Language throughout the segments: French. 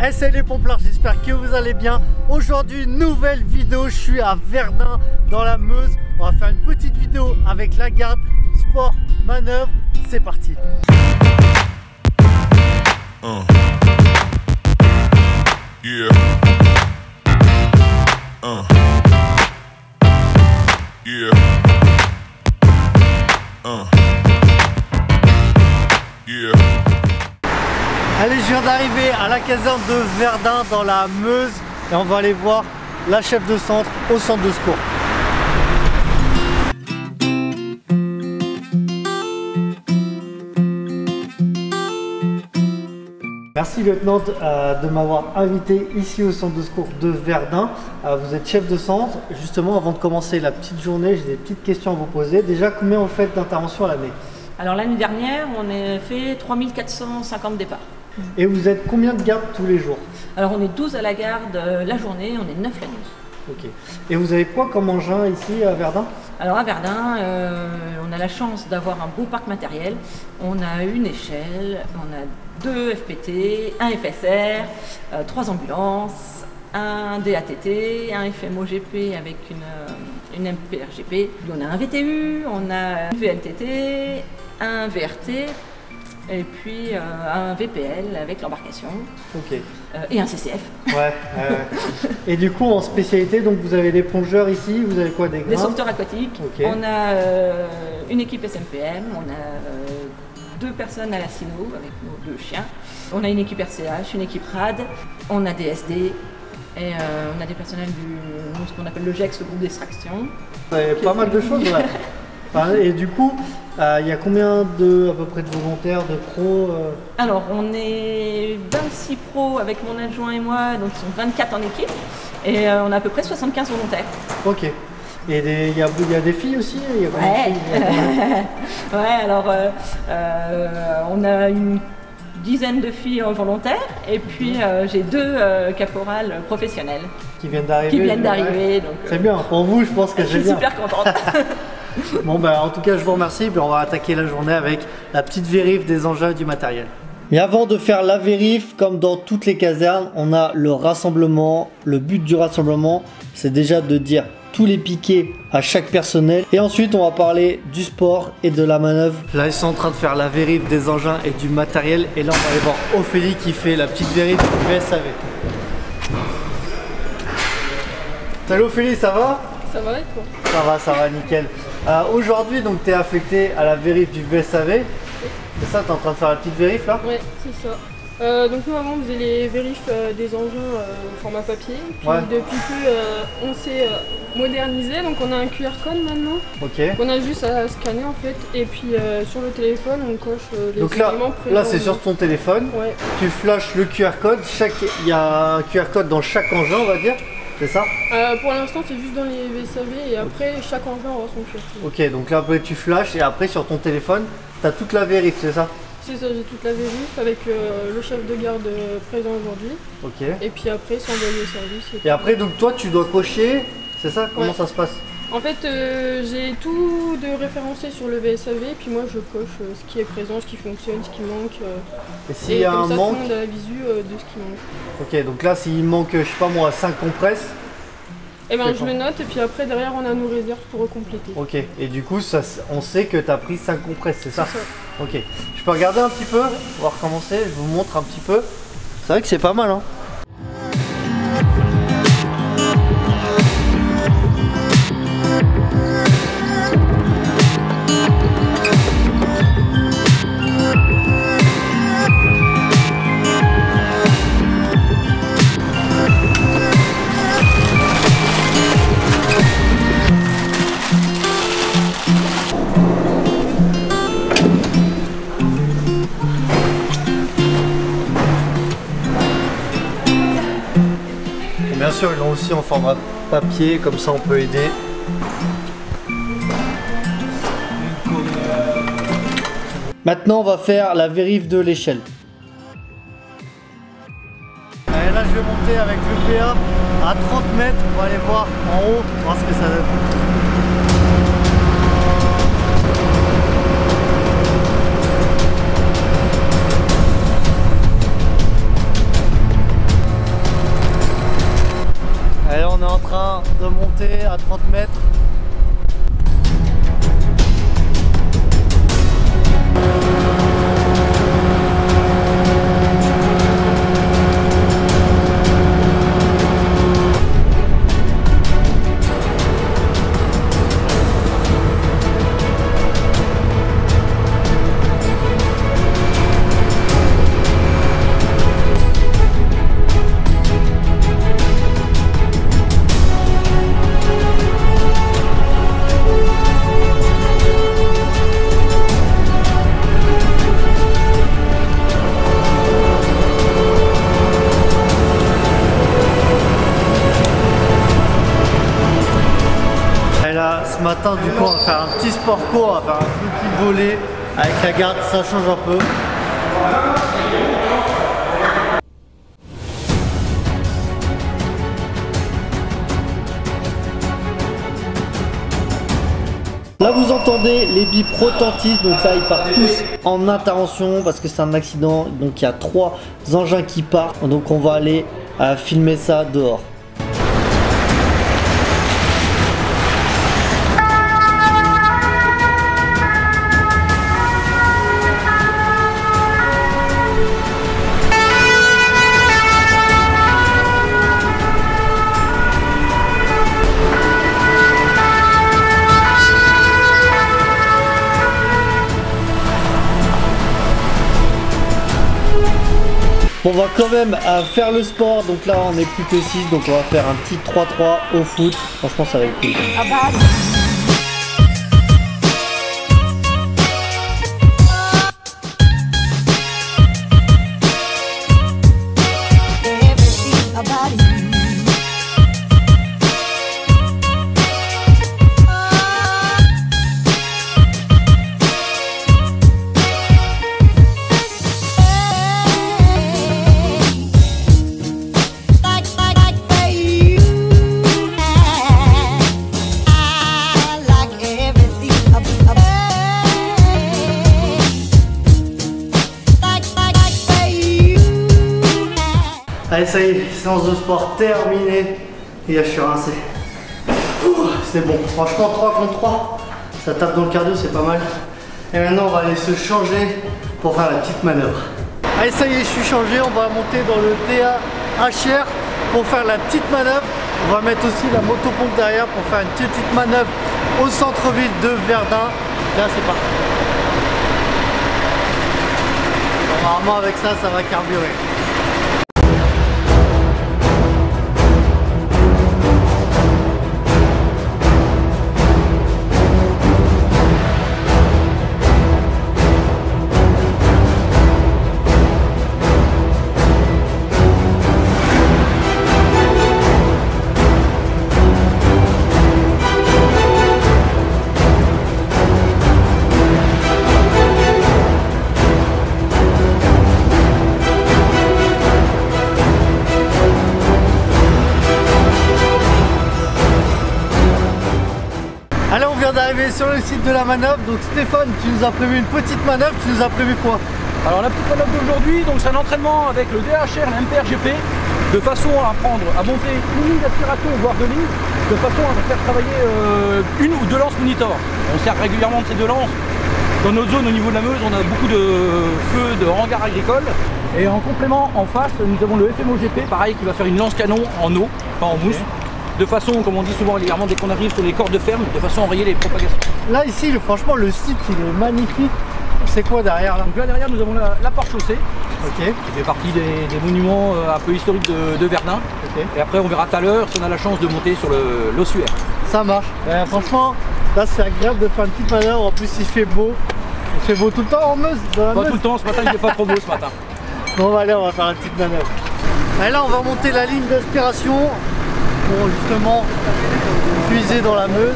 Hey, salut les pomplards, j'espère que vous allez bien. Aujourd'hui, nouvelle vidéo, je suis à Verdun dans la Meuse. On va faire une petite vidéo avec la garde, sport, manœuvre, c'est parti. Yeah. Yeah. Yeah. Allez, je viens d'arriver à la caserne de Verdun dans la Meuse et on va aller voir la chef de centre au centre de secours. Merci lieutenant de m'avoir invité ici au centre de secours de Verdun. Vous êtes chef de centre. Justement, avant de commencer la petite journée, j'ai des petites questions à vous poser. Déjà, combien vous faites d'interventions à l'année? Alors l'année dernière, on a fait 3450 départs. Et vous êtes combien de gardes tous les jours? Alors on est 12 à la garde la journée, on est 9 la nuit. Ok. Et vous avez quoi comme engin ici à Verdun? Alors à Verdun, on a la chance d'avoir un beau parc matériel. On a une échelle, on a 2 FPT, un FSR, 3 ambulances, un DATT, un FMOGP avec une MPRGP. On a un VTU, on a une VLTT, un VRT et puis un VPL avec l'embarcation. Ok. Et un CCF. Ouais. Et du coup, en spécialité, donc vous avez des plongeurs ici, vous avez quoi, des Des sauveteurs aquatiques. Okay. On a une équipe SMPM, on a 2 personnes à la sino avec nos 2 chiens. On a une équipe RCH, une équipe RAD, on a des SD et on a des personnels du ce qu'on appelle le GEX, le groupe d'extraction. Pas mal de choses, ouais. Et du coup, il y a combien à peu près de volontaires, de pros Alors, on est 26 pros avec mon adjoint et moi, donc ils sont 24 en équipe, et on a à peu près 75 volontaires. Ok. Et il y a des filles aussi? Il y a Ouais. Des filles, Ouais, alors on a une dizaine de filles volontaires, et puis j'ai 2 caporales professionnelles. Qui viennent d'arriver. Donc c'est bien, pour vous, je pense que je c'est suis bien. super contente. Bon, bah, en tout cas, je vous remercie. Puis on va attaquer la journée avec la petite vérif des engins et du matériel. Mais avant de faire la vérif, comme dans toutes les casernes, on a le rassemblement. Le but du rassemblement, c'est déjà de dire tous les piquets à chaque personnel. Et ensuite, on va parler du sport et de la manœuvre. Là, ils sont en train de faire la vérif des engins et du matériel. Et là, on va aller voir Ophélie qui fait la petite vérif du VSAV. Salut Ophélie, ça va? Ça va et toi? Ça va, nickel. Aujourd'hui, donc, tu es affecté à la vérif du VSAV. C'est ça, tu es en train de faire la petite vérif là? Ouais, c'est ça. Donc nous avant on faisait les vérifs des engins au format papier. Puis depuis peu on s'est modernisé, donc on a un QR code maintenant. Ok. On a juste à scanner en fait. Et puis sur le téléphone on coche les donc éléments présents. Là c'est sur ton téléphone. Ouais. Tu flashes le QR code. Il y a un QR code dans chaque engin, on va dire. C'est ça? Pour l'instant c'est juste dans les VSAV et après chaque engin aura son QR code. Ok, donc là après tu flashes et après sur ton téléphone tu as toute la vérif, c'est ça? C'est ça, j'ai toute la vérif avec le chef de garde présent aujourd'hui. Ok. Et puis après c'est envoyé au service. Et après donc toi tu dois cocher, c'est ça? Comment ça se passe? En fait, j'ai tout de référencé sur le VSAV, puis moi je coche ce qui est présent, ce qui fonctionne, ce qui manque. Et s'il y a un manque, tout le monde a la visu de ce qui manque. Ok, donc là s'il manque, je sais pas moi, 5 compresses. Et ben je le note et puis après derrière on a nos réserves pour recompléter. Ok, et du coup ça, on sait que tu as pris 5 compresses, c'est ça? C'est ça. Ok, je peux regarder un petit peu, on va recommencer, je vous montre un petit peu. C'est vrai que c'est pas mal hein. Bien sûr, ils l'ont aussi en format papier, comme ça on peut aider. Maintenant, on va faire la vérif de l'échelle. Là, je vais monter avec le PA à 30 mètres. On va aller voir en haut, voir ce que ça donne. petit sport co, on va faire un petit volet avec la garde, ça change un peu. Là vous entendez les bips retentissent, donc là ils partent tous en intervention parce que c'est un accident, donc il y a 3 engins qui partent, donc on va aller filmer ça dehors. On va quand même faire le sport, donc là on est plus que 6, donc on va faire un petit 3-3 au foot, franchement ça va être cool. Allez, ça y est, séance de sport terminée. Et là, je suis rincé. C'est bon. Franchement, 3 contre 3, ça tape dans le cardio, c'est pas mal. Et maintenant, on va aller se changer pour faire la petite manœuvre. Allez, ça y est, je suis changé. On va monter dans le TA HR pour faire la petite manœuvre. On va mettre aussi la motopompe derrière pour faire une petite manœuvre au centre-ville de Verdun. Là, c'est parti. Normalement, avec ça, ça va carburer. Allez, on vient d'arriver sur le site de la manœuvre. Donc Stéphane, tu nous as prévu une petite manœuvre, tu nous as prévu quoi? Alors la petite manœuvre d'aujourd'hui, donc c'est un entraînement avec le DHR, la MPRGP, de façon à monter une ligne d'aspiration, voire 2 lignes, de façon à faire travailler une ou 2 lances monitor. On sert régulièrement de ces 2 lances. Dans notre zone au niveau de la Meuse, on a beaucoup de feux de hangars agricoles. Et en complément, en face, nous avons le FMOGP, pareil, qui va faire une lance canon en eau, pas en mousse. De façon, comme on dit souvent régulièrement, dès qu'on arrive sur les cordes de ferme, de façon à enrayer les propagations. Là ici, franchement, le site il est magnifique. C'est quoi derrière là? Donc là derrière, nous avons la porte chaussée, qui fait partie des monuments un peu historiques de Verdun. Et après, on verra tout à l'heure si on a la chance de monter sur l'ossuaire. Ça marche. Franchement, là c'est agréable de faire une petite manœuvre. En plus, il fait beau. Il fait beau tout le temps en Meuse. Pas tout le temps, ce matin il fait pas trop beau ce matin. Bon, allez, on va faire une petite manœuvre. Et là, on va monter la ligne d'aspiration pour justement puiser dans la Meuse.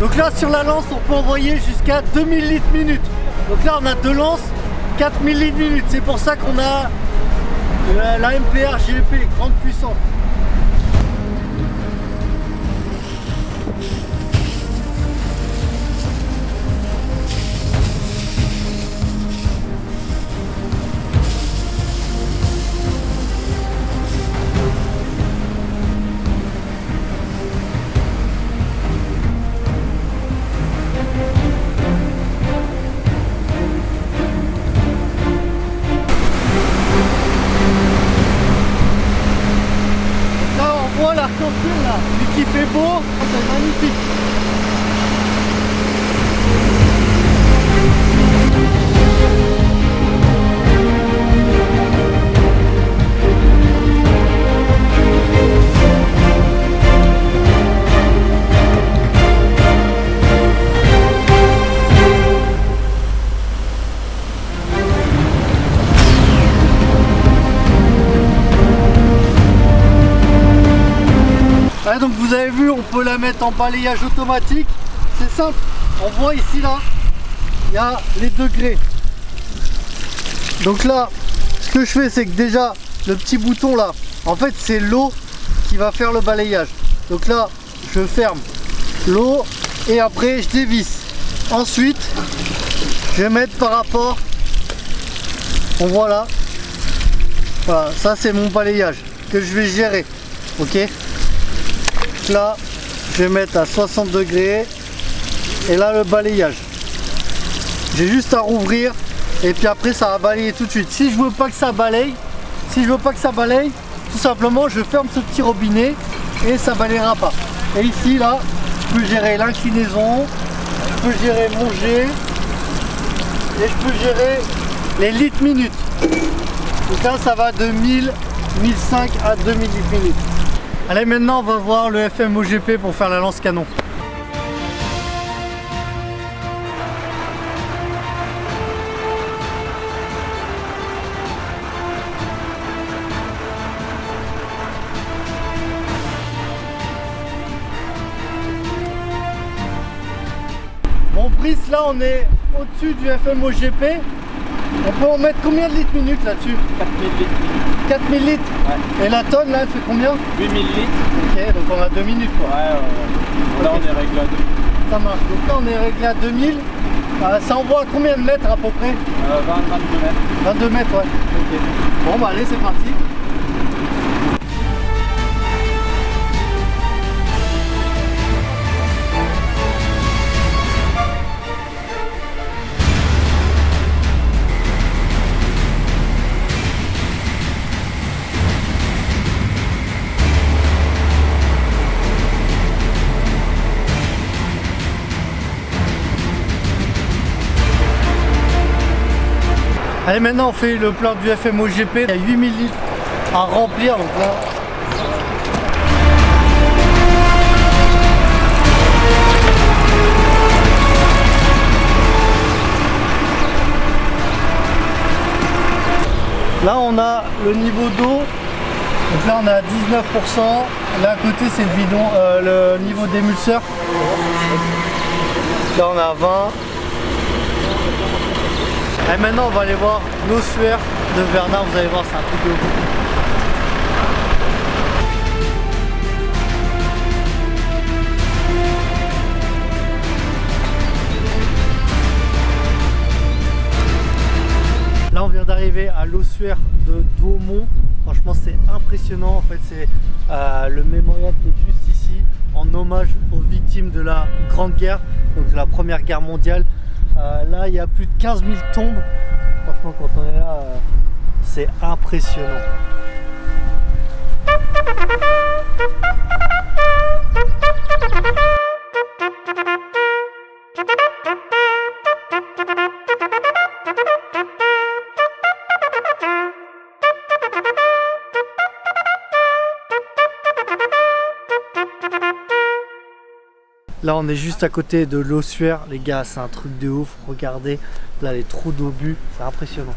Donc là sur la lance on peut envoyer jusqu'à 2000 litres minute. Donc là on a 2 lances, 4000 litres minute. C'est pour ça qu'on a la MPR GP, grande puissance. beau, c'est magnifique. Ouais, donc vous avez vu, on peut la mettre en balayage automatique. C'est simple, on voit ici là, il y a les degrés. Donc là, ce que je fais, c'est que déjà le petit bouton là, en fait c'est l'eau qui va faire le balayage. Donc là, je ferme l'eau et après je dévisse. Ensuite, je vais mettre par rapport, on voit là, voilà, ça c'est mon balayage que je vais gérer, ok. Là, je vais mettre à 60 degrés et là le balayage. J'ai juste à rouvrir et puis après ça va balayer tout de suite. Si je veux pas que ça balaye, tout simplement je ferme ce petit robinet et ça balayera pas. Et ici là, je peux gérer l'inclinaison, je peux gérer mon jet et je peux gérer les litres minutes. Donc là ça va de 1000, 1005 à 2000 litres minutes. Allez, maintenant on va voir le FMOGP pour faire la lance canon. Bon, prise là on est au-dessus du FMOGP. On peut en mettre combien de litres minutes là-dessus? 4000 litres. 4000 litres, Ouais. Et la tonne là elle fait combien? 8000 litres. Ok, donc on a 2 minutes quoi. Ouais, là on est réglé à 2000. Ça marche, donc là on est réglé à 2000. Ça envoie à combien de mètres à peu près? 22 mètres. 22 mètres, ouais. Ok. Bon bah allez, c'est parti. Allez, maintenant on fait le plein du FMOGP. Il y a 8000 litres à remplir, donc là. Là on a le niveau d'eau, donc là on a 19%, là à côté c'est le bidon, le niveau d'émulseur. Là on a 20. Et maintenant on va aller voir l'ossuaire de Verdun, vous allez voir, c'est un truc de ouf. Là on vient d'arriver à l'ossuaire de Douaumont. Franchement c'est impressionnant, en fait c'est le mémorial qui est juste ici en hommage aux victimes de la Grande Guerre, donc de la Première Guerre mondiale. Là il y a plus de 15 000 tombes. Franchement quand on est là c'est impressionnant. Là on est juste à côté de l'ossuaire, les gars, c'est un truc de ouf, regardez, là les trous d'obus, c'est impressionnant.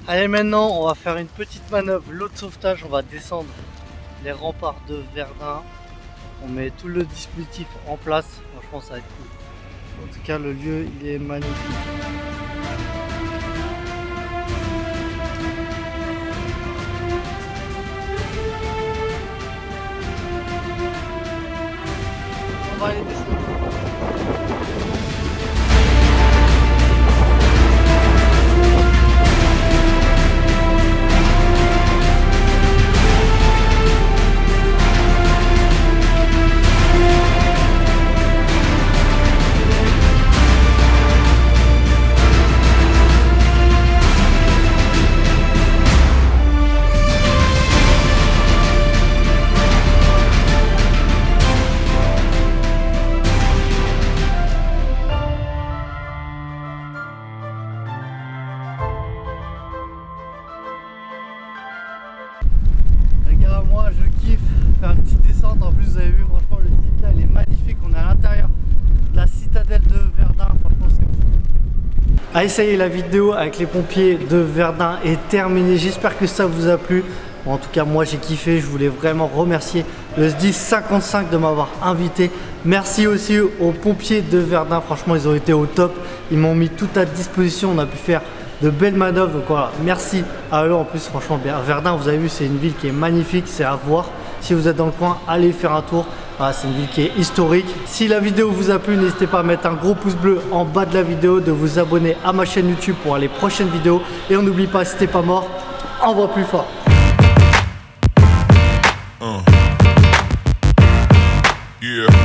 Allez, maintenant on va faire une petite manœuvre, l'eau de sauvetage, on va descendre les remparts de Verdun, on met tout le dispositif en place, franchement ça va être cool. En tout cas le lieu il est magnifique. On va aller descendre. faire une petite descente. En plus, vous avez vu, franchement, le site là, il est magnifique. On est à l'intérieur de la citadelle de Verdun. Franchement, c'est ouf. Allez, ça y est, la vidéo avec les pompiers de Verdun est terminée. J'espère que ça vous a plu. Bon, en tout cas, moi, j'ai kiffé. Je voulais vraiment remercier le SDIS 55 de m'avoir invité. Merci aussi aux pompiers de Verdun. Franchement, ils ont été au top. Ils m'ont mis tout à disposition. On a pu faire de belles manœuvres. Donc voilà, merci à eux. En plus, franchement, bien. Verdun, vous avez vu, c'est une ville qui est magnifique. C'est à voir. Si vous êtes dans le coin, allez faire un tour. Voilà, c'est une ville qui est historique. Si la vidéo vous a plu, n'hésitez pas à mettre un gros pouce bleu en bas de la vidéo, de vous abonner à ma chaîne YouTube pour les prochaines vidéos. Et on n'oublie pas, si t'es pas mort, envoie plus fort. Yeah.